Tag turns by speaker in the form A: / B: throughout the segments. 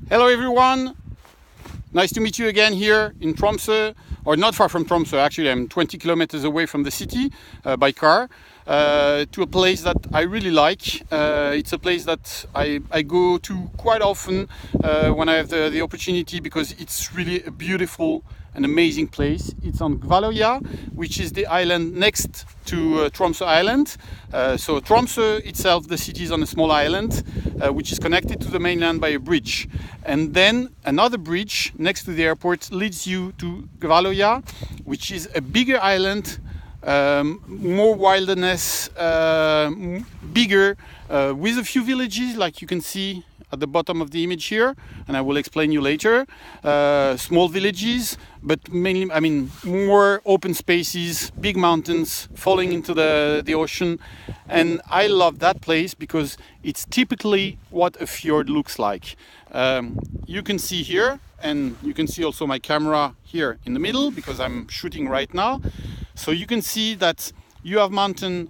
A: Hello everyone, nice to meet you again here in Tromsø, or not far from Tromsø. Actually, I'm 20 kilometers away from the city by car, to a place that I really like. It's a place that I go to quite often when I have the opportunity, because it's really a beautiful and amazing place. It's on Kvaløya, which is the island next to Tromsø Island. So Tromsø itself, the city, is on a small island which is connected to the mainland by a bridge. And then another bridge next to the airport leads you to Kvaløya, which is a bigger island, more wilderness, bigger, with a few villages like you can see at the bottom of the image here, and I will explain you later. Small villages, but mainly, I mean, more open spaces, big mountains falling into the ocean. And I love that place because it's typically what a fjord looks like. You can see here, and you can see also my camera here in the middle because I'm shooting right now. So you can see that you have mountain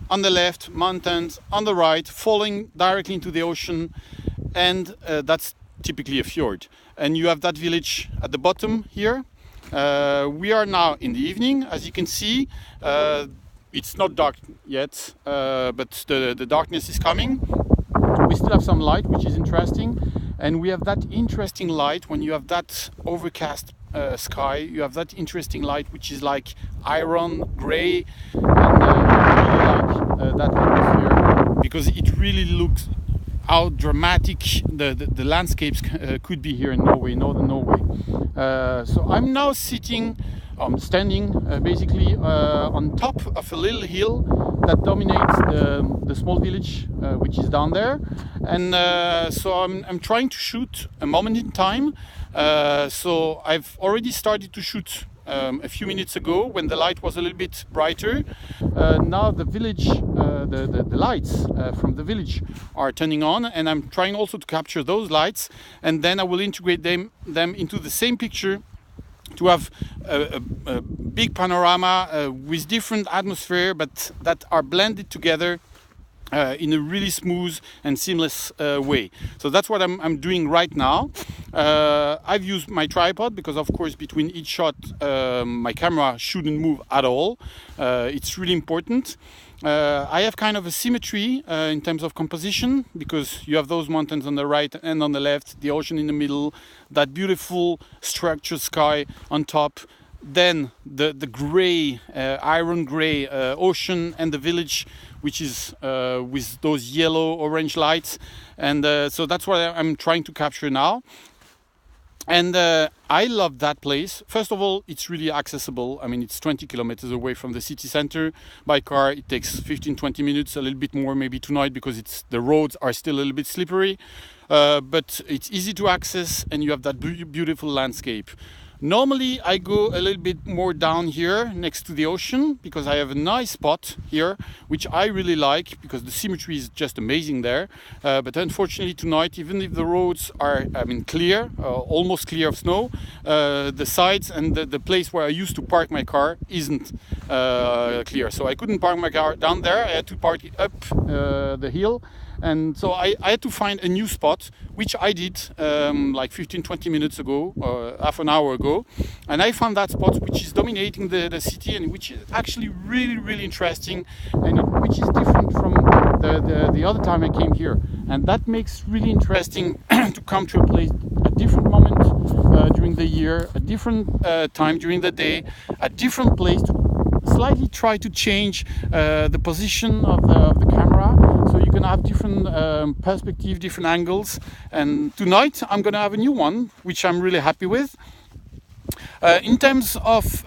A: on the left, mountains on the right, falling directly into the ocean, and that's typically a fjord. And you have that village at the bottom here. We are now in the evening, as you can see. It's not dark yet, but the darkness is coming. We still have some light, which is interesting, and we have that interesting light when you have that overcast sky. You have that interesting light which is like iron grey, and I really like that atmosphere because it really looks how dramatic the landscapes could be here in Norway, northern Norway. So I'm now standing basically on top of a little hill that dominates the small village which is down there, and so I'm trying to shoot a moment in time. So I've already started to shoot a few minutes ago when the light was a little bit brighter. Now the village, the lights from the village are turning on, and I'm trying also to capture those lights, and then I will integrate them into the same picture to have a big panorama with different atmosphere, but that are blended together in a really smooth and seamless way. So that's what I'm doing right now. I've used my tripod because, of course, between each shot my camera shouldn't move at all. It's really important. I have kind of a symmetry in terms of composition, because you have those mountains on the right and on the left, the ocean in the middle, that beautiful structured sky on top, then the grey, iron grey ocean, and the village which is with those yellow orange lights. And so that's what I'm trying to capture now. And I love that place. First of all, it's really accessible. I mean, it's 20 kilometers away from the city center. By car, it takes 15-20 minutes, a little bit more maybe tonight because the roads are still a little bit slippery. But it's easy to access, and you have that beautiful landscape. Normally, I go a little bit more down here next to the ocean because I have a nice spot here, which I really like because the symmetry is just amazing there. But unfortunately tonight, even if the roads are, clear, almost clear of snow, the sides and the place where I used to park my car isn't clear. So I couldn't park my car down there. I had to park it up the hill. And so I had to find a new spot, which I did like 15-20 minutes ago, half an hour ago. And I found that spot which is dominating the city, and which is actually really, really interesting, and which is different from the other time I came here. And that makes really interesting to come to a place, a different moment during the year, a different time during the day, a different place, to slightly try to change the position of the camera, so you can have different perspective, different angles. And tonight I'm gonna have a new one, which I'm really happy with. In terms of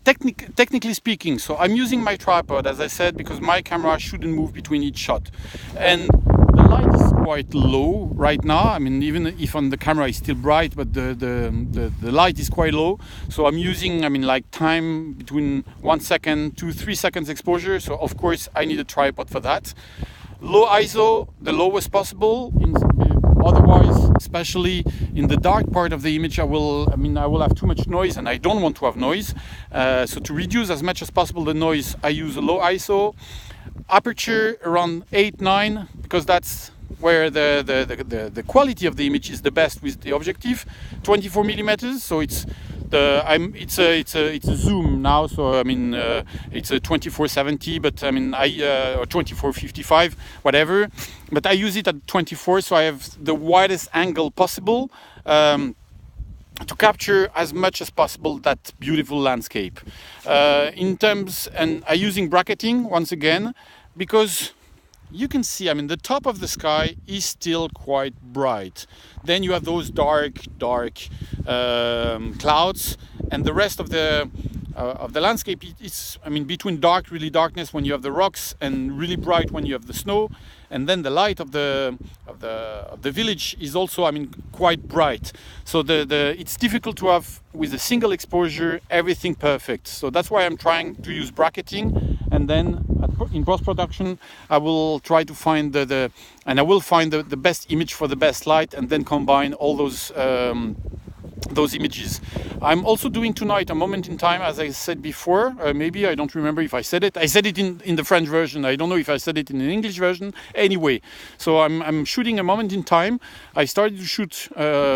A: technically speaking, so I'm using my tripod, as I said, because my camera shouldn't move between each shot, and the light is quite low right now. I mean, even if on the camera it's still bright, but the light is quite low. So I'm using, like time between 1 second to 3 seconds exposure. So of course I need a tripod for that. Low ISO, the lowest possible. Otherwise, especially in the dark part of the image, I will have too much noise, and I don't want to have noise. So to reduce as much as possible the noise, I use a low ISO. Aperture around 8-9, because that's where the quality of the image is the best with the objective, 24 millimeters. So it's a zoom now, so I mean it's a 2470, but I mean or 2455, whatever. But I use it at 24, so I have the widest angle possible to capture as much as possible that beautiful landscape. And I'm using bracketing once again because you can see, I mean, the top of the sky is still quite bright. Then you have those dark clouds, and the rest of the landscape is, I mean, between really darkness when you have the rocks and really bright when you have the snow, and then the light of the village is also, I mean, quite bright. So it's difficult to have with a single exposure everything perfect. So that's why I'm trying to use bracketing, and then in post-production I will try to find the best image for the best light, and then combine all those images. I'm also doing tonight a moment in time, as I said before. Maybe I don't remember if I said it. I said it in the French version. I don't know if I said it in the English version. Anyway, so I'm shooting a moment in time. I started to shoot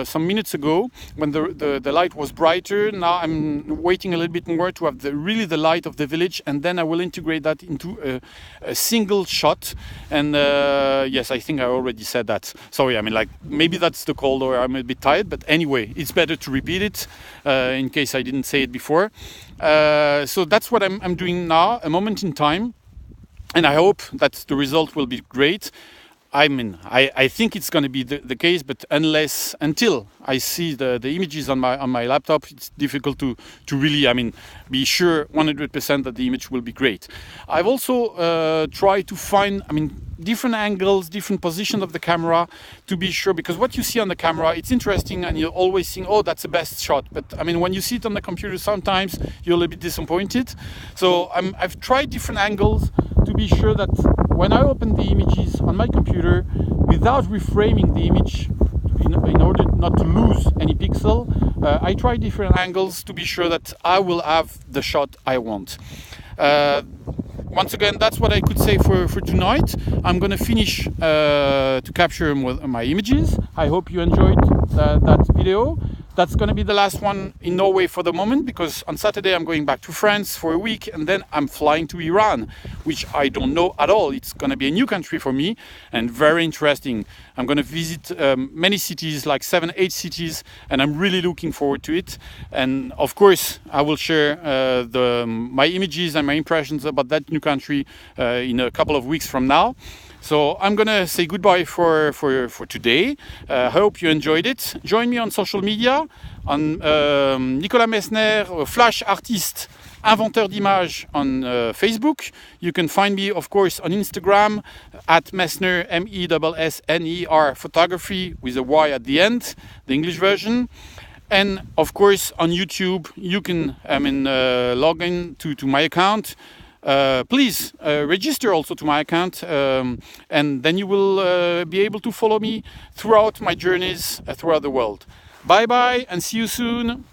A: some minutes ago when the light was brighter. Now I'm waiting a little bit more to have the light of the village, and then I will integrate that into a single shot. And yes, I think I already said that. Sorry, I mean, like, maybe that's the cold or I'm a bit tired, but anyway, it's better to repeat it in case I didn't say it before. So that's what I'm doing now, a moment in time, and I hope that the result will be great. I mean, I think it's going to be the case, but until I see the images on my laptop, it's difficult to really, I mean, be sure 100% that the image will be great. I've also tried to find, I mean, different angles, different positions of the camera to be sure, because what you see on the camera, it's interesting, and you're always think, oh, that's the best shot. But I mean, when you see it on the computer, sometimes you're a little bit disappointed. So I've tried different angles to be sure that when I open the images on my computer, without reframing the image, in order not to lose any pixel, I try different angles to be sure that I will have the shot I want. Once again, that's what I could say for tonight. I'm going to finish to capture my images. I hope you enjoyed that video. That's going to be the last one in Norway for the moment, because on Saturday I'm going back to France for a week, and then I'm flying to Iran, which I don't know at all. It's going to be a new country for me and very interesting. I'm going to visit many cities, like 7-8 cities, and I'm really looking forward to it. And of course, I will share my images and my impressions about that new country in a couple of weeks from now. So I'm gonna say goodbye for today. I hope you enjoyed it. Join me on social media, on Nicolas Messner, Flash Artist, Inventeur d'images on Facebook. You can find me, of course, on Instagram at Messner, MESSNER photography with a Y at the end, the English version. And of course, on YouTube, you can log in to my account. Please register also to my account, and then you will be able to follow me throughout my journeys throughout the world. Bye bye, and see you soon.